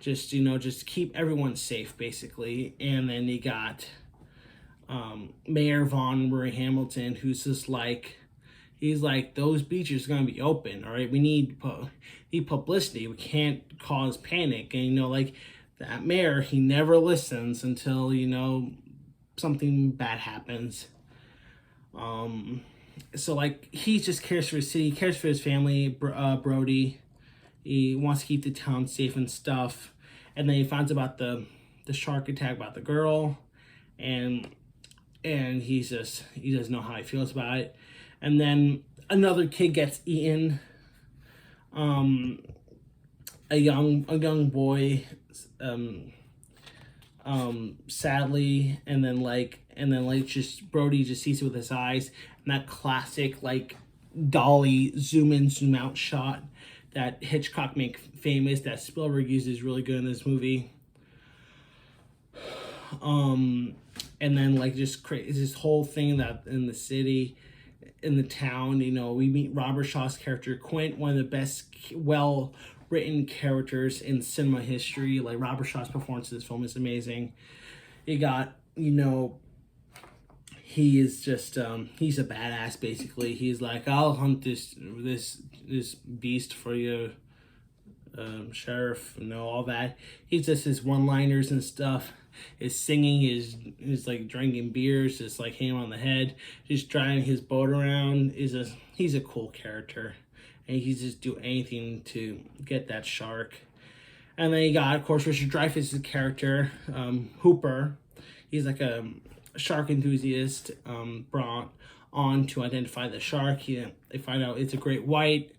just, you know, just keep everyone safe, basically. And then you got Mayor Von Murray Hamilton, who's just like, he's like, those beaches are going to be open, all right? We need publicity. We can't cause panic. And, you know, like, that mayor, he never listens until, you know, something bad happens. So, like, he just cares for his city, he cares for his family, Brody. He wants to keep the town safe and stuff. And then he finds about the shark attack about the girl. And he doesn't know how he feels about it. And then another kid gets eaten. A young boy, sadly, and then just Brody just sees it with his eyes, and that classic like dolly zoom in zoom out shot that Hitchcock made famous, that Spielberg uses really good in this movie. And then like just create this whole thing that in the city, in the town, you know, we meet Robert Shaw's character Quint, one of the best written characters in cinema history. Like, Robert Shaw's performance in this film is amazing. You got, you know, he is just he's a badass, basically. He's like, I'll hunt this beast for you, sheriff, you know, all that. He's just his one-liners and stuff. His singing is like drinking beers, just like hitting him on the head, just driving his boat around. He's a cool character, and he's just do anything to get that shark. And then you got, of course, Richard Dreyfuss' character, Hooper. He's like a shark enthusiast, brought on to identify the shark. They find out it's a great white.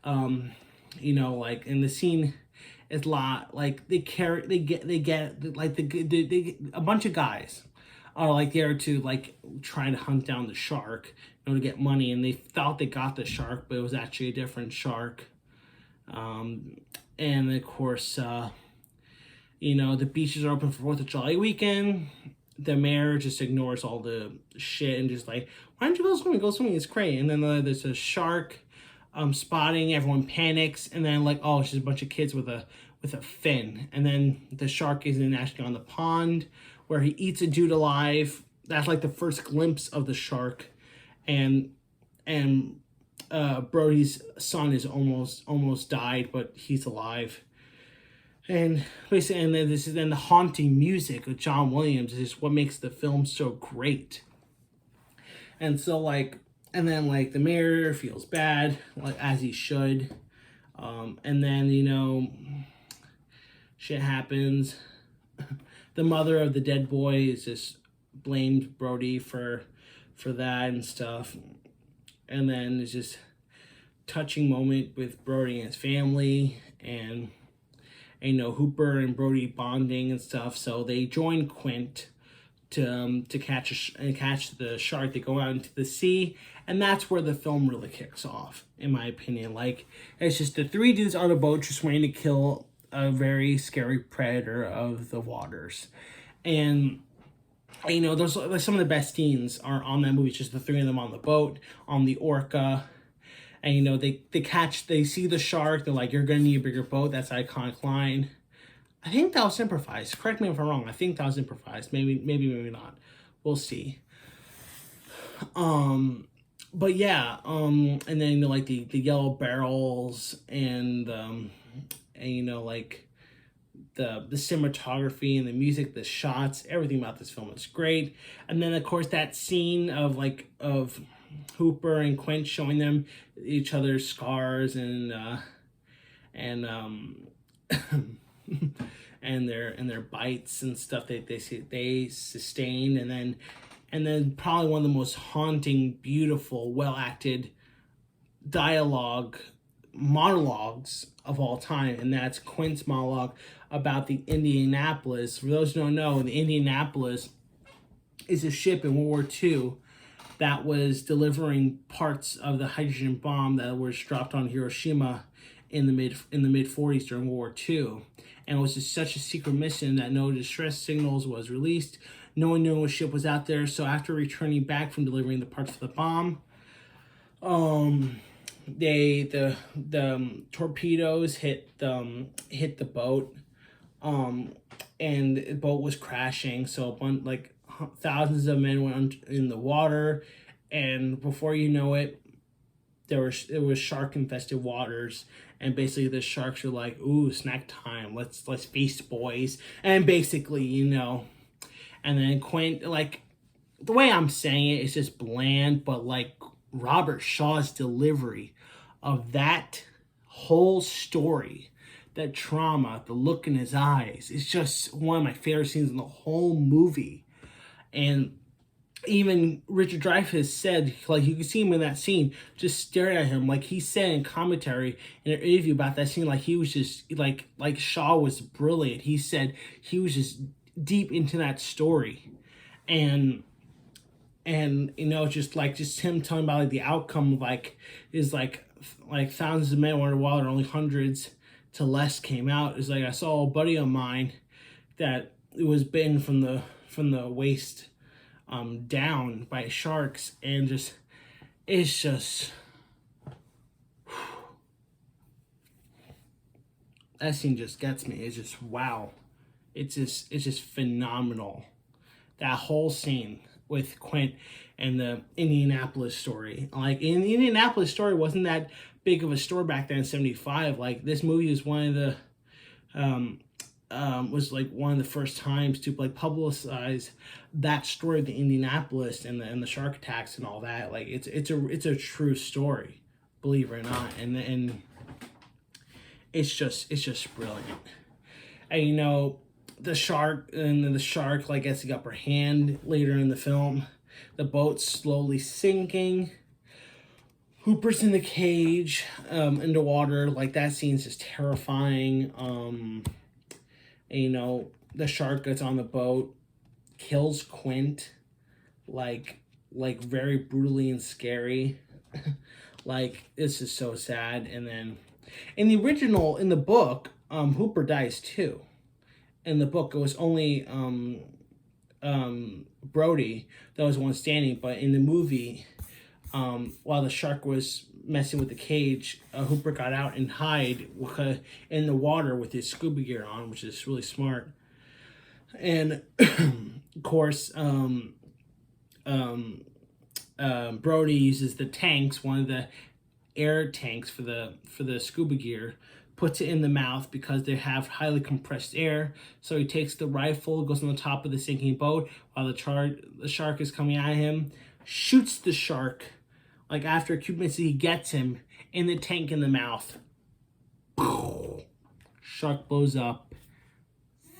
You know, like in the scene, it's a lot like a bunch of guys are like there to like try to hunt down the shark, you know, to get money, and they thought they got the shark, but it was actually a different shark. And of course, you know, the beaches are open for 4th of July weekend. The mayor just ignores all the shit and just like, why don't you go swimming? Go swimming, it's great. And then there's a shark spotting, everyone panics, and then like, oh, it's just a bunch of kids with a fin. And then the shark is actually on the pond where he eats a dude alive. That's like the first glimpse of the shark. And Brody's son is almost died, but he's alive. And basically, and then the haunting music of John Williams is what makes the film so great. And so like, and then like the mayor feels bad, like as he should. And then, you know, shit happens. The mother of the dead boy is just blamed Brody for that and stuff. And then it's just touching moment with Brody and his family, and you know, Hooper and Brody bonding and stuff. So they join Quint to catch the shark. They go out into the sea, and that's where the film really kicks off, in my opinion. Like, it's just the 3 dudes on a boat just waiting to kill a very scary predator of the waters. And you know, those like some of the best scenes are on that movie. It's just the 3 of them on the boat, on the Orca. And you know, they see the shark, they're like, you're gonna need a bigger boat. That's an iconic line. I think that was improvised. Correct me if I'm wrong. I think that was improvised. Maybe not. We'll see. But yeah, and then, you know, like the yellow barrels and you know, like the cinematography and the music, the shots, everything about this film is great. And then of course that scene of Hooper and Quint showing them each other's scars and and their bites and stuff that they sustained, and then probably one of the most haunting, beautiful, well acted monologues of all time, and that's Quint's monologue about the Indianapolis. For those who don't know, the Indianapolis is a ship in World War II that was delivering parts of the hydrogen bomb that was dropped on Hiroshima in the mid 40s during World War II. And it was just such a secret mission that no distress signals was released. No one knew what ship was out there. So after returning back from delivering the parts of the bomb, the torpedoes hit the boat, And the boat was crashing, so a bunch, like thousands of men went in the water, and before you know it, it was shark infested waters, and basically the sharks are like, "Ooh, snack time! Let's feast, boys!" And basically, and then Quint, like, the way I'm saying it is just bland, but like Robert Shaw's delivery of that whole story, that trauma, the look in his eyes, is just one of my favorite scenes in the whole movie. And even Richard Dreyfuss said, like, you can see him in that scene just staring at him, like he said in commentary in an interview about that scene, like he was just like Shaw was brilliant. He said he was just deep into that story, and just him telling about like the outcome of like is like thousands of men went underwater, only hundreds to less came out. Is like, I saw a buddy of mine that it was bitten from the waist down by sharks, and just it's just that scene just gets me. It's just wow. It's just phenomenal. That whole scene with Quint and the Indianapolis story. Like, in the Indianapolis story wasn't that big of a story back then in '75. Like, this movie is one of the was like one of the first times to like publicize that story of the Indianapolis and the shark attacks and all that. Like, it's a true story, believe it or not, and it's just brilliant. And the shark like gets the upper hand later in the film. The boat's slowly sinking. Hooper's in the cage, in the water. Like, that scene's just terrifying. And, the shark gets on the boat, kills Quint, like very brutally and scary. Like, this is so sad. And then in the book, Hooper dies too. In the book, it was only Brody that was the one standing, but in the movie, while the shark was messing with the cage, Hooper got out and hide in the water with his scuba gear on, which is really smart. And of course, Brody uses the tanks, one of the air tanks for the scuba gear, puts it in the mouth because they have highly compressed air. So he takes the rifle, goes on the top of the sinking boat while the shark is coming at him, shoots the shark. Like, after a few minutes, he gets him in the tank in the mouth. Shark blows up.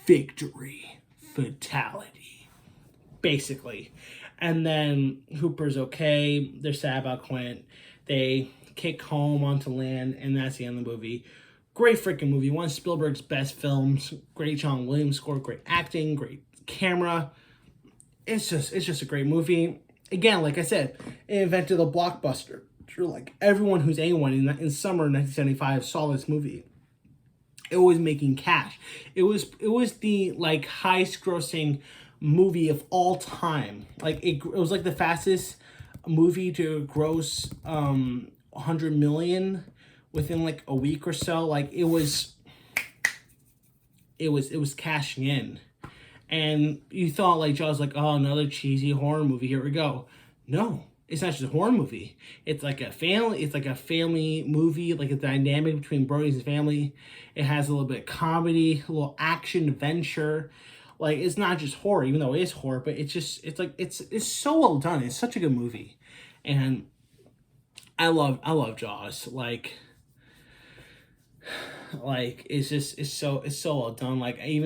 Victory. Fatality. Basically. And then Hooper's okay. They're sad about Quint. They kick home onto land, and that's the end of the movie. Great freaking movie. One of Spielberg's best films. Great John Williams score. Great acting. Great camera. It's just a great movie. Again, like I said, it invented the blockbuster. Like, everyone who's anyone in summer 1975 saw this movie. It was making cash. It was the like highest grossing movie of all time. Like, it was like the fastest movie to gross 100 million within like a week or so. Like, it was cashing in. And you thought, like, Jaws, like, oh, another cheesy horror movie, here we go. No, it's not just a horror movie. It's like a family movie, like a dynamic between Brody and his family. It has a little bit of comedy, a little action adventure. Like, it's not just horror, even though it is horror, but it's so well done. It's such a good movie. And I love Jaws. Like, it's so well done. Like, I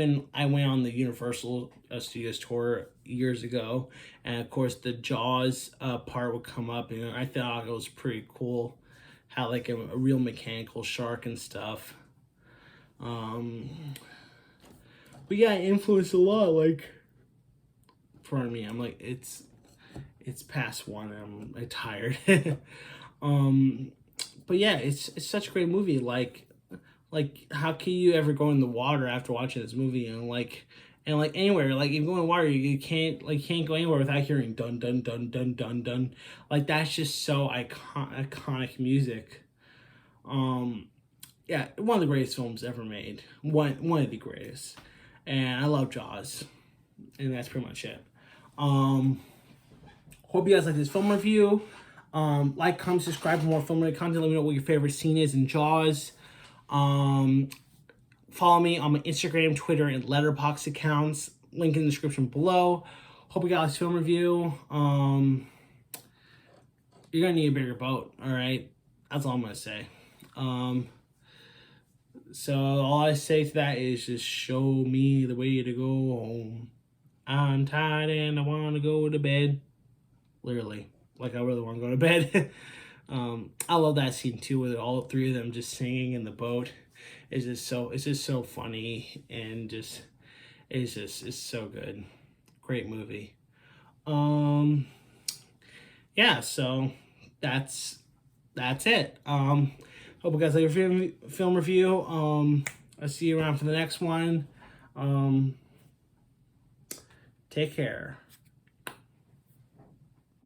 went on the Universal Studios tour years ago, and of course the Jaws part would come up, and I thought it was pretty cool how, like, a real mechanical shark and stuff. But yeah, it influenced a lot. Like, pardon me, I'm like, it's past one, and I'm tired. But yeah, it's such a great movie. Like, how can you ever go in the water after watching this movie? And anywhere, like, if you go in the water, you can't go anywhere without hearing dun dun dun dun dun dun. Like, that's just so iconic music. yeah, one of the greatest films ever made. One of the greatest. And I love Jaws. And that's pretty much it. Hope you guys like this film review. Like, comment, subscribe for more film related content. Let me know what your favorite scene is in Jaws. Follow me on my Instagram, Twitter, and Letterboxd accounts. Link in the description below. Hope you guys film review. You're gonna need a bigger boat, alright? That's all I'm gonna say. So all I say to that is just show me the way to go home. I'm tired and I wanna go to bed. Literally. Like, I really wanna go to bed. I love that scene too, with all three of them just singing in the boat. It's just so funny, and it's so good. Great movie. Yeah, so that's it. Hope you guys like your film review. I'll see you around for the next one. Take care.